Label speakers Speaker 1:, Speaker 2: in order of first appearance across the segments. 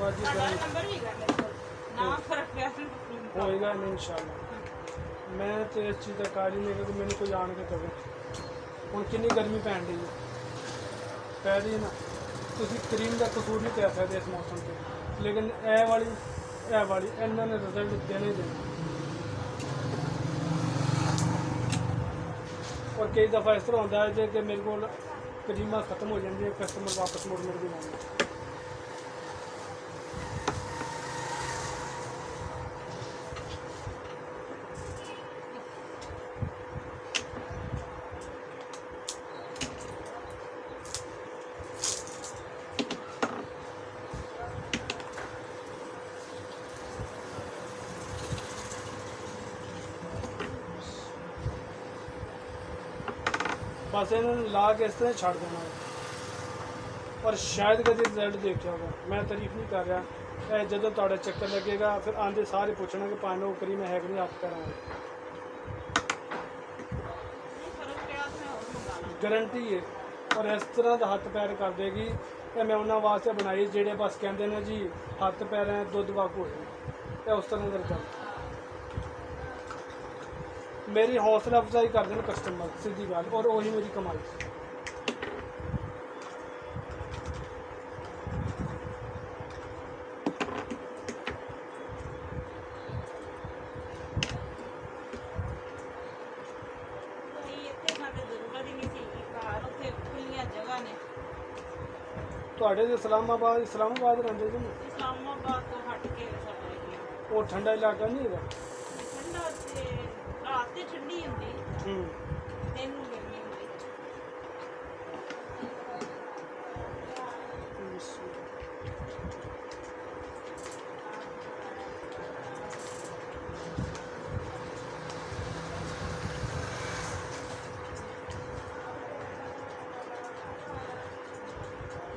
Speaker 1: ਬਾਜੀ
Speaker 2: ਨੰਬਰ ਵੀ ਹੈਗਾ ਮੇਰੇ ਕੋਲ ਨਾ ਫਰਕ ਪਿਆ
Speaker 1: ਹੋਏਗਾ ਨਹੀਂ ਇਨਸ਼ਾਅੱਲਾ। ਮੈਂ ਤੇ ਇਸ ਚੀਜ਼ ਦਾ ਕਾਜ ਨਹੀਂ ਹੈਗਾ ਕਿ ਮੈਨੂੰ ਕੋਈ ਆਣ ਕੇ ਕਵੇ। ਹੁਣ ਕਿੰਨੀ ਗਰਮੀ ਪੈਣ ਡਈ ਹੈ, ਪੈ ਰਹੀ ਨਾ। ਤੁਸੀਂ ਕਰੀਮ ਦਾ ਕਸੂਰ ਨਹੀਂ ਕਹਿ ਸਕਦੇ ਇਸ ਮੌਸਮ 'ਤੇ, ਲੇਕਿਨ ਇਹ ਵਾਲੀ ਇਹਨਾਂ ਨੇ ਰਿਜ਼ਲਟ ਦੇਣਾ ਹੀ ਦੇਣਾ। ਔਰ ਕਈ ਦਫਾ ਇਸ ਤਰ੍ਹਾਂ ਹੁੰਦਾ ਹੈ ਜੇ ਕਿ ਮੇਰੇ ਕੋਲ ਕਰੀਮਾਂ ਖਤਮ ਹੋ ਜਾਂਦੀਆਂ, ਕਸਟਮਰ ਵਾਪਸ ਮੁੜ ਕੇ ਆਉਂਦੇ। बस इन्होंने ला के इस तरह छड़ देना है। पर शायद कभी रिजल्ट देखा होगा, मैं तारीफ नहीं कर रहा। जो थोड़ा चक्कर लगेगा फिर आंदे सारे पूछना कि पानी वो करीम है कि नहीं, आप पैर गारंटी है। और इस तरह का हथ पैर कर देगी। मैं उन्होंने वास्ते बनाई जेडे बस कहते हैं जी हथ पैर दुध वाक हो, उस तरह का रिजल्ट। मेरी हौसला अफजाई कर देना कस्टमर, सीधी गल, और वही मेरी कमाई। ਤੁਹਾਡੇ ਦੇ ਇਸਲਾਮਾਬਾਦ ਰਹਿੰਦੇ ਜੀ?
Speaker 2: ਇਸਲਾਮਾਬਾਦ ਤੋਂ ਹਟ ਕੇ ਸਾਡਾ ਏਰੀਆ।
Speaker 1: ਉਹ ਠੰਡਾ ਇਲਾਕਾ ਨਹੀਂ ਹੈਗਾ?
Speaker 2: ਠੰਡਾ ਤੇ ਰਾਤ ਤੇ ਠੰਡੀ ਹੁੰਦੀ, ਦਿਨ ਨੂੰ ਗਰਮੀ ਹੁੰਦੀ।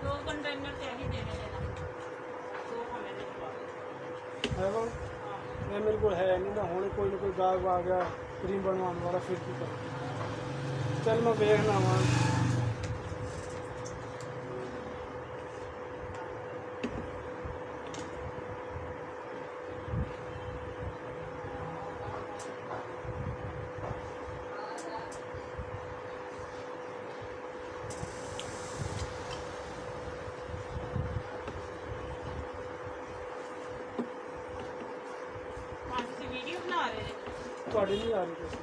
Speaker 2: दो कंटेनर ते ही देने देना, दो हमें दिलवा
Speaker 1: है वो मैं मेरे को है नहीं ना। हुणे कोई ना कोई गाहक आ गया क्रीम बनवाने वाला, फिर की कर। चल मैं देखना वा।
Speaker 2: वीडियो बना रहे
Speaker 1: ਤੁਹਾਡੀ ਨਹੀਂ ਆ ਰਹੀ ਕਿਸੇ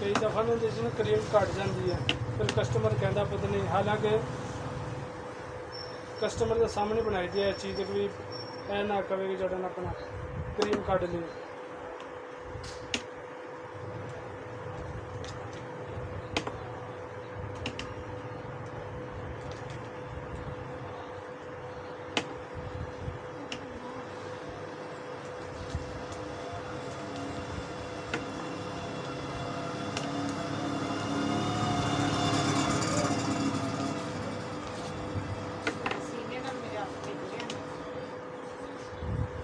Speaker 1: कई दफ़ा ना जिस क्रीम घट जाती है, फिर कस्टमर कहता पता नहीं। हालांकि कस्टमर के सामने बनाई दी है चीज़ भी ऐ ना कहे कि जड़न अपना क्रीम कट ली।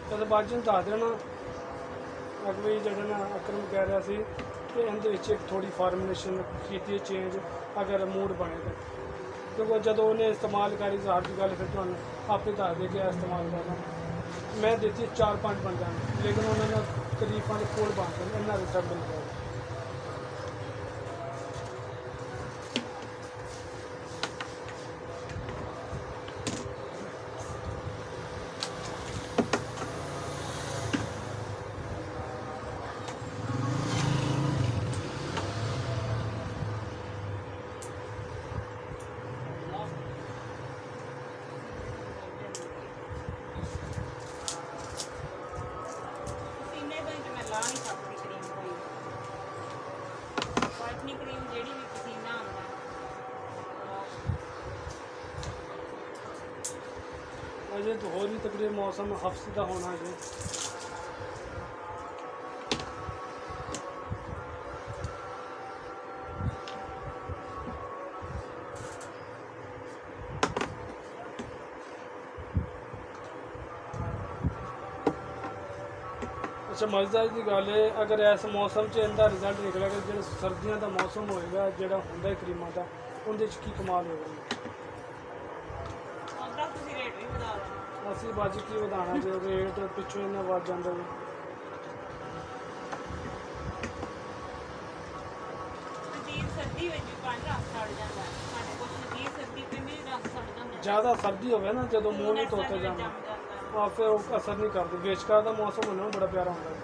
Speaker 1: तो बाजू में दस देना अगले जड़ा अकरम कह रहा सी कि इहदे विच एक थोड़ी फार्मुलेशन की चेंज अगर मूड बने तो, क्योंकि जो उन्हें इस्तेमाल करी ज़ाहिर की गल फिर तुहानूं आपे दस दे के इस्तेमाल करना। मैं दी 4-5 बंदा, लेकिन उन्होंने तरीफा के कोल बन गए, इन्ना रिजल्ट मिल गया। अजे तो होर भी तकरीबन मौसम हफ्ते का होना है। ਸਮਝਦਾਰੀ ਦੀ ਗੱਲ ਹੈ, ਅਗਰ ਇਸ ਮੌਸਮ 'ਚ ਇਹਦਾ ਰਿਜ਼ਲਟ ਨਿਕਲੇਗਾ, ਜਿਹੜਾ ਸਰਦੀਆਂ ਦਾ ਮੌਸਮ ਹੋਏਗਾ ਜਿਹੜਾ ਹੁੰਦਾ ਹੈ ਕਰੀਮਾਂ ਦਾ, ਉਹਦੇ 'ਚ ਕੀ ਕਮਾਲ ਹੋਏਗਾ।
Speaker 2: ਉਹਦਾ ਤੁਸੀਂ ਰੇਟ ਵੀ ਵਧਾ ਦੇਣਾ।
Speaker 1: ਅਸੀਂ ਬਾਜੀ ਕੀ ਵਧਾਉਣਾ ਜੇ ਰੇਟ ਪਿੱਛੋਂ ਇੰਨਾ ਵੱਧ ਜਾਂਦਾ ਜੀ।
Speaker 2: ਨਦੀਰ ਸਰਦੀ ਵਿੱਚ ਵੀ ਪਾਣੀ ਰੰਗ ਸੜ ਜਾਂਦਾ ਹੈ। ਸਾਡੇ ਕੋਲ ਨਦੀਰ ਸਰਦੀ ਪੈਂਦੀ ਵੀ ਰੰਗ ਸੜ ਜਾਂਦਾ ਹੈ।
Speaker 1: ਜ਼ਿਆਦਾ ਸਰਦੀ ਹੋਵੇ ਨਾ ਜਦੋਂ ਮੂੰਹ ਨਹੀਂ ਧੋਤੇ
Speaker 2: ਜੰਮ
Speaker 1: ਜਾਂਦਾ,
Speaker 2: ਜਾਂਦਾ ਹੈ।
Speaker 1: ਆ ਫਿਰ ਉਹ ਅਸਰ ਨਹੀਂ ਕਰਦੇ। ਵਿਚਕਾਰ ਦਾ ਮੌਸਮ ਹੁੰਦਾ ਨਾ, ਬੜਾ ਪਿਆਰਾ ਹੁੰਦਾ ਹੈ।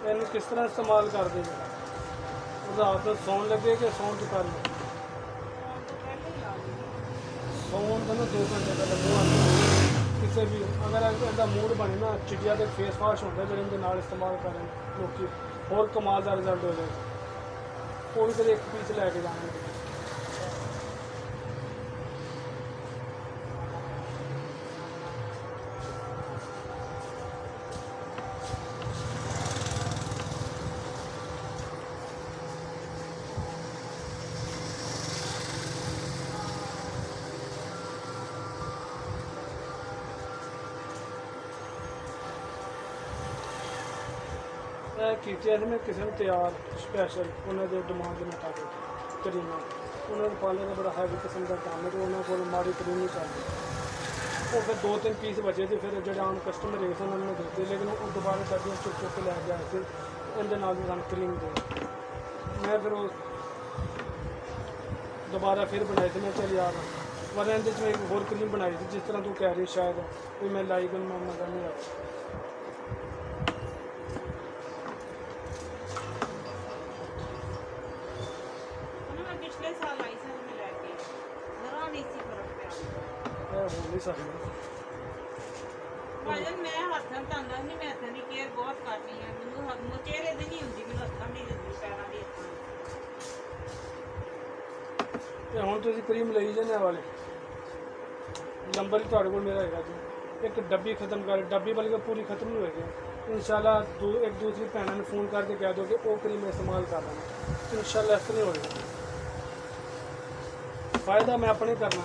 Speaker 1: ਇਹਨੂੰ ਕਿਸ ਤਰ੍ਹਾਂ ਇਸਤੇਮਾਲ ਕਰਦੇ ਜੀ? ਰਾਤ ਨੂੰ ਸੌਣ ਲੱਗੇ ਕਿ ਸੌਣ ਤੋਂ ਪਹਿਲਾਂ?
Speaker 2: ਸੌਣ ਤੋਂ ਪਹਿਲਾਂ ਹੀ ਲਾ ਲਈ।
Speaker 1: ਸੌਣ ਤੋਂ ਨਾ 2 ਘੰਟੇ ਪਹਿਲਾਂ ਮੂੰਹ ਹੱਥ ਕਿਸੇ ਵੀ, ਅਗਰ ਇਹਦਾ ਮੂਡ ਬਣੇ ਨਾ, ਚਿੜੀਆ ਦੇ ਫੇਸ ਵਾਸ਼ ਹੁੰਦਾ ਜਿਹੜੇ ਇਹਦੇ ਨਾਲ ਇਸਤੇਮਾਲ ਕਰਨ ਲੋਕੀ, ਹੋਰ ਕਮਾਲ ਦਾ ਰਿਜ਼ਲਟ ਹੋ ਜਾਏਗਾ। ਕੋਈ ਕਦੇ ਇੱਕ ਪੀਸ ਲੈ ਕੇ ਜਾਣਾ। ਇਹ ਕੀਤੀਆਂ ਸੀ ਮੈਂ ਕਿਸੇ ਨੂੰ ਤਿਆਰ ਸਪੈਸ਼ਲ ਉਹਨਾਂ ਦੇ ਡਿਮਾਂਡ ਦੇ ਮੁਤਾਬਿਕ ਕਰੀਮਾਂ। ਉਹਨਾਂ ਦੇ ਪਾਲੇ ਦਾ ਬੜਾ ਹੈਵੀ ਕਿਸਮ ਦਾ ਕੰਮ ਹੈ ਤੇ ਉਹਨਾਂ ਕੋਲ ਮਾੜੀ ਕਰੀਮ ਨਹੀਂ ਚੱਲਦੀ। ਉਹ ਫਿਰ 2-3 ਪੀਸ ਬਚੇ ਤੇ ਫਿਰ ਜਿਹੜੇ ਆਮ ਕਸਟਮਰ ਹੈਗੇ ਸਨ ਉਹਨਾਂ ਨੂੰ ਦਿੱਤੇ, ਲੇਕਿਨ ਉਹ ਦੁਬਾਰਾ ਡੱਬੀਆਂ ਚੁੱਕ ਚੁੱਕ ਕੇ ਲੈ ਕੇ ਆਏ ਸੀ ਇਹਦੇ ਨਾਲ ਵੀ ਸਾਨੂੰ ਕਰੀਮ ਦੇ। ਮੈਂ ਫਿਰ ਉਹ ਦੁਬਾਰਾ ਫਿਰ ਬਣਾਈ ਸੀ। ਮੈਂ ਚੱਲ ਯਾਰ ਵਰਨਾ ਇਹਦੇ 'ਚ ਮੈਂ ਇੱਕ ਹੋਰ ਕਰੀਮ ਬਣਾਈ ਸੀ ਜਿਸ ਤਰ੍ਹਾਂ ਤੂੰ ਕਹਿ ਰਹੀ ਸ਼ਾਇਦ ਵੀ ਮੈਂ ਲਾਈ ਗਨ ਮੈਂ ਮਜ਼ਾ ਨਹੀਂ ਆਇਆ।
Speaker 2: ਪਿਛਲੇ ਸਾਲ ਆਈ ਸੀ ਮੈਂ ਲੈ ਕੇ, ਜ਼ਰਾ ਨਹੀਂ ਸੀ ਫਰਕ ਪਿਆ।
Speaker 1: ਇਹ ਹੋ ਨਹੀਂ ਸਕਦਾ।
Speaker 2: ਭਾਜਨ ਮੈਂ ਹੱਥਾਂ ਧੰਦਾ ਨਹੀਂ, ਮੈਂ ਹੱਥਾਂ ਦੀ ਕੇਅਰ ਬਹੁਤ ਕਰਨੀ ਹੈ। ਮੈਨੂੰ ਹੱਥ ਚਿਹਰੇ ਦੀ ਨਹੀਂ ਹੁੰਦੀ, ਮੈਨੂੰ ਹੱਥਾਂ ਦੀ ਹੁੰਦੀ, ਪੈਰਾਂ ਦੀ ਹੱਥਾਂ ਦੀ।
Speaker 1: ਤੇ ਹੁਣ ਤੁਸੀਂ ਕਰੀਮ ਲਈ ਜਾਂਦੇ ਵਾਲੇ ਨੰਬਰ ਹੀ ਤੁਹਾਡੇ ਕੋਲ ਮੇਰਾ ਹੈਗਾ ਜੀ। ਇੱਕ ਡੱਬੀ ਖਤਮ ਕਰ, ਡੱਬੀ ਬਲਕਿ ਪੂਰੀ ਖਤਮ ਨਹੀਂ ਹੋਏਗੀ। ਇਨਸ਼ਾਅੱਲਾ ਇੱਕ ਦੂਸਰੀ ਭੈਣਾਂ ਨੂੰ ਫੋਨ ਕਰਕੇ ਕਹਿ ਦਿਓ ਕਿ ਉਹ ਕਰੀਮ ਇਸਤੇਮਾਲ ਕਰ ਲੈਣਾ। ਇਨਸ਼ਾਅੱਲਾ ਇਸ ਤਰ੍ਹਾਂ ਨਹੀਂ ਹੋਏਗਾ। ਫਾਇਦਾ ਮੈਂ ਆਪਣੇ ਕਰਨਾ।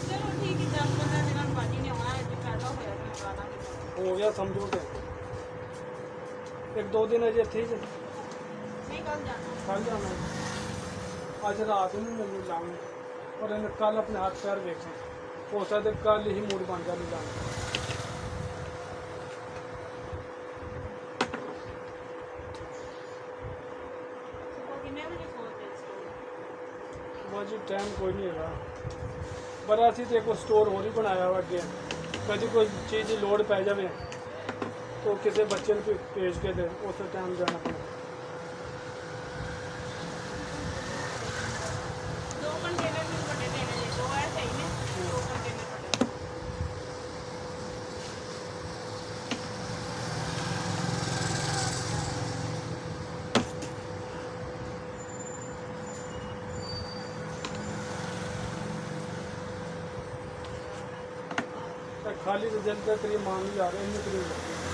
Speaker 2: ਚਲੋ ਠੀਕ ਹੈ, 10-15 ਦਿਨਾਂ ਨੂੰ ਭਾਜੀ ਨੇ ਆਉਣਾ, ਜੇ ਫਾਇਦਾ ਹੋਇਆ ਤਾਂ ਮੰਗਾ ਦਾਂਗੇ।
Speaker 1: ਹੋ ਗਿਆ ਸਮਝੋ ਕਿ 1-2 ਦਿਨ ਅਜੇ ਇੱਥੇ ਹੀ ਜੇ
Speaker 2: ਨਹੀਂ ਕੱਲ ਜਾਣਾ।
Speaker 1: ਕੱਲ੍ਹ ਜਾਣਾ। ਅੱਜ ਰਾਤ ਨੂੰ ਮੈਨੂੰ ਲਾਉਣੀ ਔਰ ਇਹਨੇ ਕੱਲ੍ਹ ਆਪਣੇ ਹੱਥ ਪੈਰ ਵੇਖੇ। ਹੋ ਸਕਦਾ ਕੱਲ੍ਹ ਹੀ ਮੂਡ ਬਣ ਜਾਵੇ ਜਾਣ ਦਾ।
Speaker 2: ਸੁਬਹ ਕਿੰਨੇ ਵਜੇ ਖੋਲਦੇ ਸਟੋਰ?
Speaker 1: ਬਾਜੀ ਟਾਈਮ ਕੋਈ ਨਹੀਂ ਹੈਗਾ, ਪਰ ਅਸੀਂ ਤੇ ਕੋਈ ਸਟੋਰ ਹੋਰ ਹੀ ਬਣਾਇਆ ਵਾ ਅੱਗੇ। ਕਦੀ ਕੋਈ ਚੀਜ਼ ਦੀ ਲੋੜ ਪੈ ਜਾਵੇ ਤਾਂ ਕਿਸੇ ਬੱਚੇ ਨੂੰ ਭੇਜ ਕੇ ਦੇ ਉਸ ਟਾਈਮ ਜਾਣਾ ਪੈਣਾ।
Speaker 2: 2 ਕੰਟੇਨਰ ਮੈਨੂੰ ਵੱਡੇ ਦੇਣੇ ਜੇ, 2 ਹੈ ਸਹੀ ਨੇ, 2 ਕੰਟੇਨਰ ਵੱਡੇ।
Speaker 1: ਖਾਲੀ ਤੇ ਦਿਨ ਦਾ ਕਰੀਮ ਮੰਗ ਜਾ ਰਹੇ ਇੰਨੀ ਕਰੀਮ ਲੱਗੀ।